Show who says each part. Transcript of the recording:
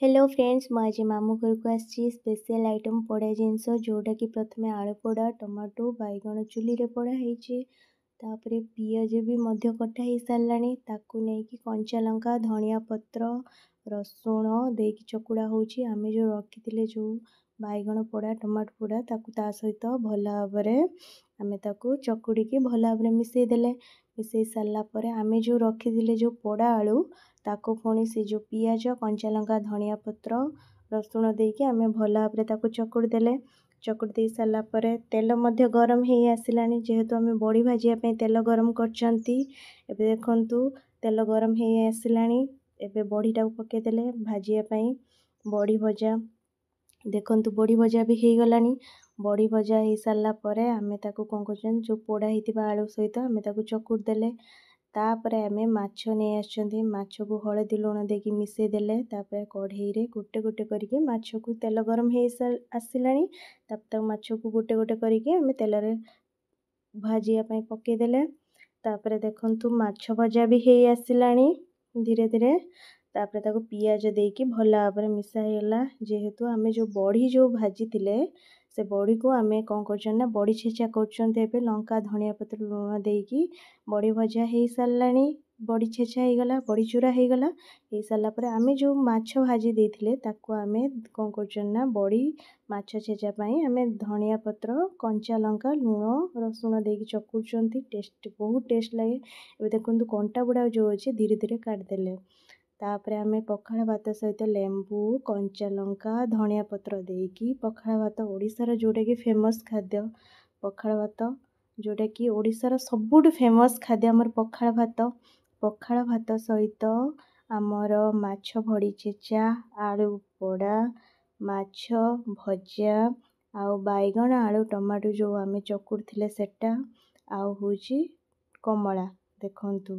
Speaker 1: Hello friends ମୁଁ ଆଜି ମାମୁଁ ଘରକୁ ଆସିଛି ସ୍ପେଶିଆଲ ଆଇଟମ୍ ପୋଡ଼ା ଜିନିଷ ଯେଉଁଟାକି ପ୍ରଥମେ ଆଳୁ ପୋଡ଼ା ଟମାଟୋ ବାଇଗଣ ଚୁଲିରେ ପୋଡ଼ା ହେଇଛି। ତାପରେ ପିଆଜ ବି ମଧ୍ୟ କଟା ହେଇସାରିଲାଣି। ତାକୁ ନେଇକି କଞ୍ଚା ଲଙ୍କା ଧନିଆ ପତ୍ର ରସୁଣ ଦେଇକି ଚକୁଡ଼ା ହେଉଛି। ଆମେ ଯେଉଁ ରଖିଥିଲେ ଯେଉଁ ବାଇଗଣ ପୋଡ଼ା ଟମାଟୋ ପୋଡ଼ା ତାକୁ ତା ସହିତ ଭଲ ଭାବରେ ଆମେ ତାକୁ ଚକୁଡ଼ିକି ଭଲ ଭାବରେ ମିଶାଇ ଦେଲେ। ମିଶାଇ ସାରିଲା ପରେ ଆମେ ଯେଉଁ ରଖିଥିଲେ ଯେଉଁ ପୋଡ଼ା ଆଳୁ ତାକୁ ପୁଣି ସେ ଯେଉଁ ପିଆଜ କଞ୍ଚା ଲଙ୍କା ଧନିଆ ପତ୍ର ରସୁଣ ଦେଇକି ଆମେ ଭଲ ଭାବରେ ତାକୁ ଚକୁଡ଼ି ଦେଲେ। ଚକୁଡ଼ି ଦେଇ ସାରିଲା ପରେ ତେଲ ମଧ୍ୟ ଗରମ ହେଇ ଆସିଲାଣି। ଯେହେତୁ ଆମେ ବଡ଼ି ଭାଜିବା ପାଇଁ ତେଲ ଗରମ କରିଛନ୍ତି। ଏବେ ଦେଖନ୍ତୁ ତେଲ ଗରମ ହେଇ ଆସିଲାଣି। ଏବେ ବଡ଼ିଟାକୁ ପକାଇଦେଲେ ଭାଜିବା ପାଇଁ। ବଡ଼ି ଭଜା ଦେଖନ୍ତୁ ବଡ଼ି ଭଜା ବି ହେଇଗଲାଣି। ବଡ଼ି ଭଜା ହେଇସାରିଲା ପରେ ଆମେ ତାକୁ କ'ଣ କରୁଛନ୍ତି ଯେଉଁ ପୋଡ଼ା ହେଇଥିବା ଆଳୁ ସହିତ ଆମେ ତାକୁ ଚକୁଡ଼ି ଦେଲେ। ତାପରେ ଆମେ ମାଛ ନେଇ ଆସିଛନ୍ତି। ମାଛକୁ ହଳଦୀ ଲୁଣ ଦେଇକି ମିଶାଇ ଦେଲେ। ତାପରେ କଢ଼େଇରେ ଗୋଟେ ଗୋଟେ କରିକି ମାଛକୁ ତେଲ ଗରମ ହେଇ ଆସିଲାଣି। ତାପରେ ତାକୁ ମାଛକୁ ଗୋଟେ ଗୋଟେ କରିକି ଆମେ ତେଲରେ ଭାଜିବା ପାଇଁ ପକାଇଦେଲେ। ତାପରେ ଦେଖନ୍ତୁ ମାଛ ଭଜା ବି ହେଇ ଆସିଲାଣି ଧୀରେ ଧୀରେ। ତାପରେ ତାକୁ ପିଆଜ ଦେଇକି ଭଲ ଭାବରେ ମିଶା ହେଇଗଲା। ଯେହେତୁ ଆମେ ଯେଉଁ ବଢ଼ି ଯେଉଁ ଭାଜିଥିଲେ ସେ ବଢ଼ିକୁ ଆମେ କ'ଣ କରୁଛନ୍ତି ନା ବଢ଼ି ଛେଚା କରୁଛନ୍ତି। ଏବେ ଲଙ୍କା ଧନିଆ ପତ୍ର ଲୁଣ ଦେଇକି ବଢ଼ି ଭଜା ହେଇସାରିଲାଣି। ବଢ଼ି ଛେଚା ହେଇଗଲା ବଢ଼ି ଚୁରା ହେଇଗଲା। ହେଇସାରିଲା ପରେ ଆମେ ଯେଉଁ ମାଛ ଭାଜି ଦେଇଥିଲେ ତାକୁ ଆମେ କ'ଣ କରୁଛନ୍ତି ନା ବଢ଼ି ମାଛ ଛେଚା ପାଇଁ ଆମେ ଧନିଆ ପତ୍ର କଞ୍ଚା ଲଙ୍କା ଲୁଣ ରସୁଣ ଦେଇକି ଚକୁଡ଼ୁଛନ୍ତି। ବହୁତ ଟେଷ୍ଟ ଲାଗେ। ଏବେ ଦେଖନ୍ତୁ କଣ୍ଟା ବୁଡ଼ା ଯେଉଁ ଅଛି ଧୀରେ ଧୀରେ କାଟିଦେଲେ। ତାପରେ ଆମେ ପଖାଳ ଭାତ ସହିତ ଲେମ୍ବୁ କଞ୍ଚା ଲଙ୍କା ଧନିଆ ପତ୍ର ଦେଇକି ପଖାଳ ଭାତ ଓଡ଼ିଶାର ଯେଉଁଟାକି ଫେମସ୍ ଖାଦ୍ୟ ପଖାଳ ଭାତ ଯେଉଁଟାକି ଓଡ଼ିଶାର ସବୁଠୁ ଫେମସ୍ ଖାଦ୍ୟ ଆମର ପଖାଳ ଭାତ। ପଖାଳ ଭାତ ସହିତ ଆମର ମାଛ ବଢ଼ି ଛେଚା ଆଳୁ ପୋଡ଼ା ମାଛ ଭଜା ଆଉ ବାଇଗଣ ଆଳୁ ଟମାଟୋ ଯେଉଁ ଆମେ ଚକୁଡ଼ିଥିଲେ ସେଟା ଆଉ ହେଉଛି କମଳା। ଦେଖନ୍ତୁ